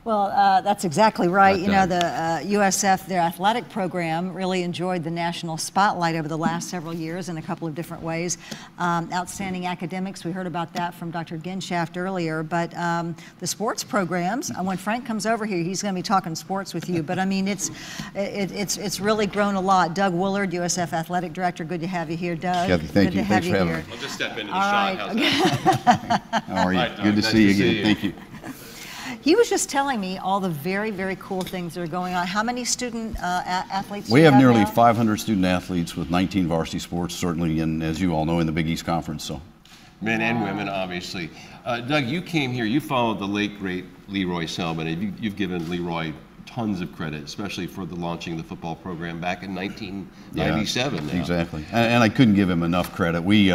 Well, that's exactly right. You know, the USF, their athletic program, really enjoyed the national spotlight over the last several years in a couple of different ways. Outstanding academics, we heard about that from Dr. Ginshaft earlier, but the sports programs, when Frank comes over here, he's going to be talking sports with you, but I mean, it's really grown a lot. Doug Woolard, USF Athletic Director, good to have you here, Doug. Kathy, thank you. Thanks for having me. I'll just step into the shot. How's that? How are you? Right, good to nice see you to again. see you. Thank you. He was just telling me all the very, very cool things that are going on. How many student athletes do We you have nearly now? 500 student athletes with 19 varsity sports, certainly, and as you all know, in the Big East Conference. So, Men and women, obviously. Doug, you came here, you followed the late, great Leroy Selman, and you've given Leroy tons of credit, especially for the launching the football program back in 1997. Yeah, exactly. And I couldn't give him enough credit. We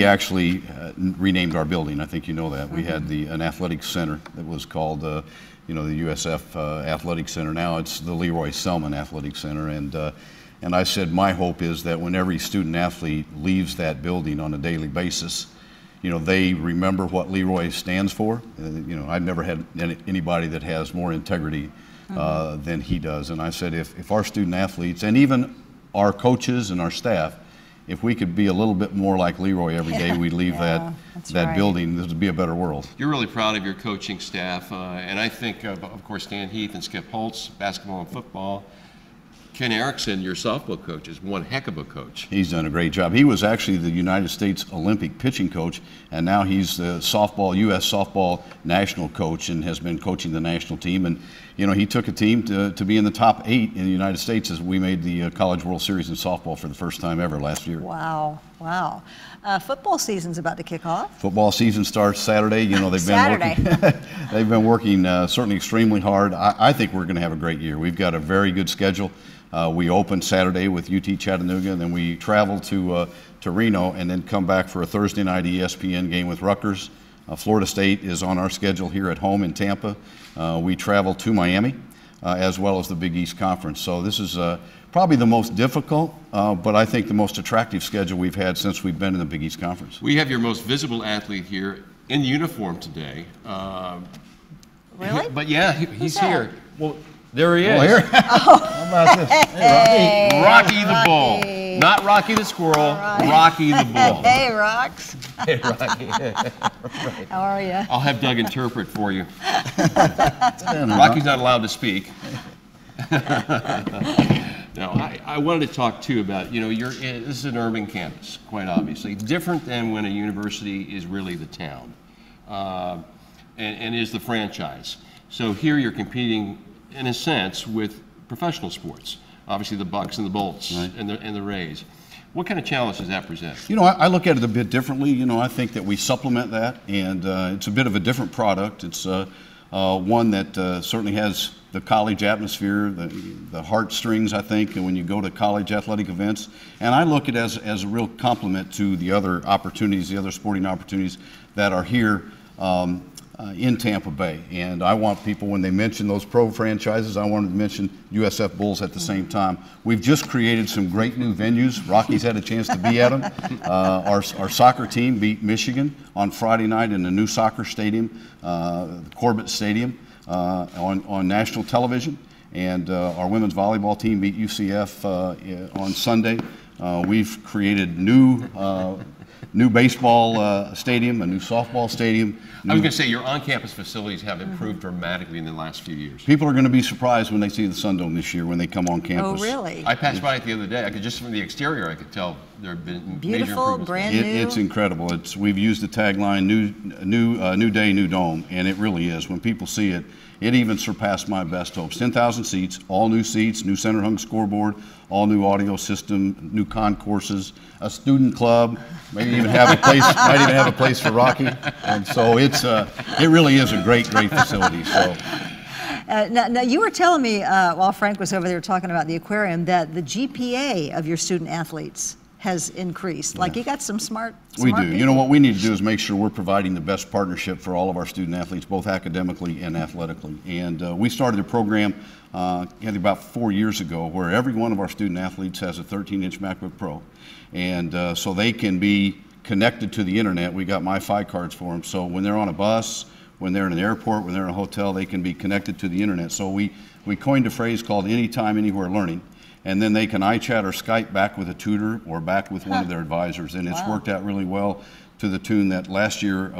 actually renamed our building. I think you know that. We had an athletic center that was called, the USF Athletic Center. Now it's the Leroy Selman Athletic Center. And I said my hope is that when every student athlete leaves that building on a daily basis, they remember what Leroy stands for. I've never had anybody that has more integrity than he does. And I said if our student athletes and even our coaches and our staff, if we could be a little bit more like Leroy every day, we'd leave that building. This would be a better world. You're really proud of your coaching staff, and I think, of course, Stan Heath and Skip Holtz, basketball and football. Ken Erickson, your softball coach, is one heck of a coach. He's done a great job. He was actually the United States Olympic pitching coach, and now he's the U.S. softball national coach and has been coaching the national team. And, he took a team to be in the top 8 in the United States as we made the College World Series in softball for the first time ever last year. Wow, wow. Football season's about to kick off. Football season starts Saturday. They've been working certainly extremely hard. I think we're going to have a great year. We've got a very good schedule. We open Saturday with UT Chattanooga, and then we travel to Reno, and then come back for a Thursday night ESPN game with Rutgers. Florida State is on our schedule here at home in Tampa. We travel to Miami, as well as the Big East Conference. So this is probably the most difficult, but I think the most attractive schedule we've had since we've been in the Big East Conference. We have your most visible athlete here in uniform today. Really? But yeah, he's here. Well, there he is. Well, here. How about this? Hey, Rocky the Bull. Not Rocky the Squirrel, Rocky the Bull. Hey, Rocks. Hey, Rocky. Right. How are you? I'll have Doug interpret for you. Rocky's not allowed to speak. Now, I wanted to talk too about, this is an urban campus, quite obviously. Different than when a university is really the town and is the franchise. So here you're competing, in a sense, with professional sports. Obviously the Bucks and the Bolts, right, and the Rays. What kind of challenge does that present? I look at it a bit differently. I think that we supplement that, and it's a bit of a different product. It's one that certainly has the college atmosphere, the heartstrings, I think, and when you go to college athletic events. And I look at it as a real complement to the other opportunities, the other sporting opportunities that are here in Tampa Bay. And I want people, when they mention those pro franchises, I want them to mention USF Bulls at the same time. We've just created some great new venues. Rocky's had a chance to be at them. Our soccer team beat Michigan on Friday night in the new soccer stadium, Corbett Stadium, on national television. And our women's volleyball team beat UCF on Sunday. We've created new baseball stadium, a new softball stadium. I was going to say, your on-campus facilities have improved dramatically in the last few years. People are going to be surprised when they see the Sundome this year when they come on campus. Oh, really? I passed by it the other day. Just from the exterior, I could tell there have been major improvements. Brand new. It's incredible. We've used the tagline, new day, new dome, and it really is. When people see it, it even surpassed my best hopes. 10,000 seats, new center hung scoreboard, all new audio system, new concourses, a student club, maybe even have a place for Rocky. And so it really is a great facility. So. Now, you were telling me while Frank was over there talking about the aquarium that the GPA of your student athletes has increased. Like, you got some smart We do. people. What we need to do is make sure we're providing the best partnership for all of our student athletes, both academically and athletically. And we started a program about 4 years ago where every one of our student athletes has a 13-inch MacBook Pro. And so they can be connected to the internet. We got MiFi cards for them. So when they're on a bus when they're in an airport, when they're in a hotel, they can be connected to the internet. So we coined a phrase called anytime, anywhere learning. And then they can iChat or Skype back with a tutor or back with one of their advisors. And it's worked out really well, to the tune that last year,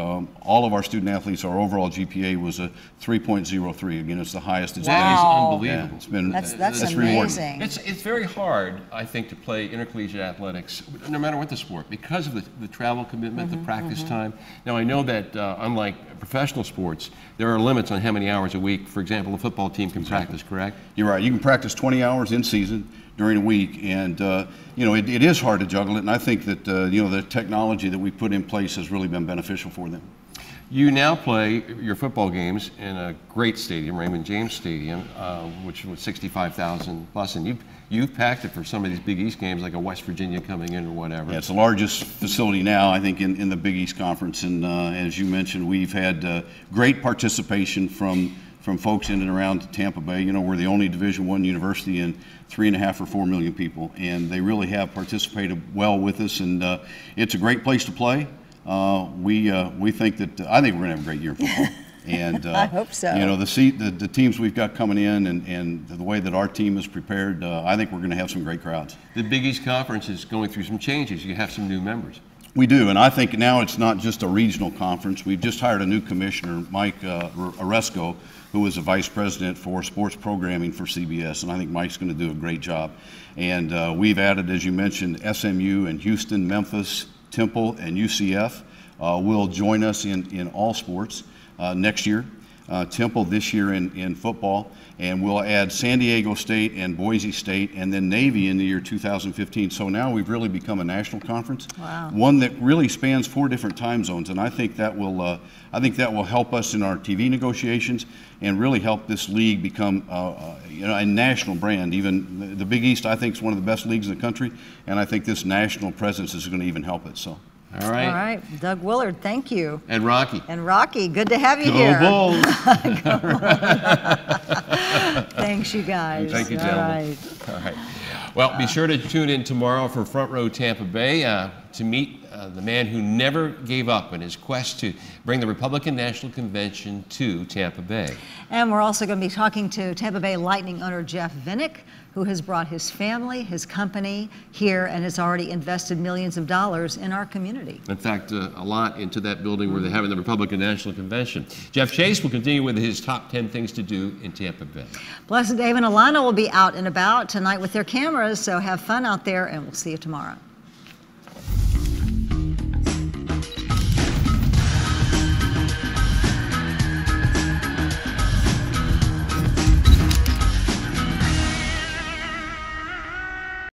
all of our student athletes, our overall GPA was a 3.03. Again, it's the highest it's been. That is unbelievable. Yeah, it's been, That's rewarding. amazing. It's very hard, I think, to play intercollegiate athletics, no matter what the sport, because of the travel commitment, the practice time. Now, I know that unlike professional sports, there are limits on how many hours a week, for example, a football team can practice, correct? You're right. You can practice 20 hours in season during a week, and you know, it is hard to juggle it, and I think that you know, the technology that we put in place has really been beneficial for them. You now play your football games in a great stadium, Raymond James Stadium, which was 65,000 plus, and you've packed it for some of these Big East games, like a West Virginia coming in or whatever. Yeah, it's the largest facility now, I think, in the Big East Conference, and as you mentioned, we've had great participation from folks in and around Tampa Bay. You know, we're the only Division I university in 3.5 or 4 million people, and they really have participated well with us, and it's a great place to play. We think that I think we're going to have a great year of football. And I hope so. You know, the teams we've got coming in, and the way that our team is prepared, I think we're going to have some great crowds. The Big East Conference is going through some changes. You have some new members. We do, and I think now it's not just a regional conference. We've just hired a new commissioner, Mike Oresco, who is a vice president for sports programming for CBS, and I think Mike's going to do a great job. And we've added, as you mentioned, SMU and Houston, Memphis, Temple, and UCF will join us in all sports next year. Temple this year in football, and we'll add San Diego State and Boise State, and then Navy in the year 2015. So now we've really become a national conference, one that really spans 4 different time zones, and I think that will help us in our TV negotiations and really help this league become you know, a national brand. Even the Big East, I think, is one of the best leagues in the country, and I think this national presence is going to even help it. So. All right. All right. Doug Woolard, thank you. And Rocky. And Rocky, good to have you Go here. Bulls. Thanks, you guys. Thank you, gentlemen. All right. Well, be sure to tune in tomorrow for Front Row Tampa Bay to meet the man who never gave up in his quest to bring the Republican National Convention to Tampa Bay. And we're also going to be talking to Tampa Bay Lightning owner Jeff Vinnick, who has brought his family, his company here, and has already invested millions of dollars in our community. In fact, a lot into that building where they're having the Republican National Convention. Jeff Chase will continue with his top 10 things to do in Tampa Bay. Blessed Dave and Alana will be out and about tonight with their cameras, so have fun out there, and we'll see you tomorrow.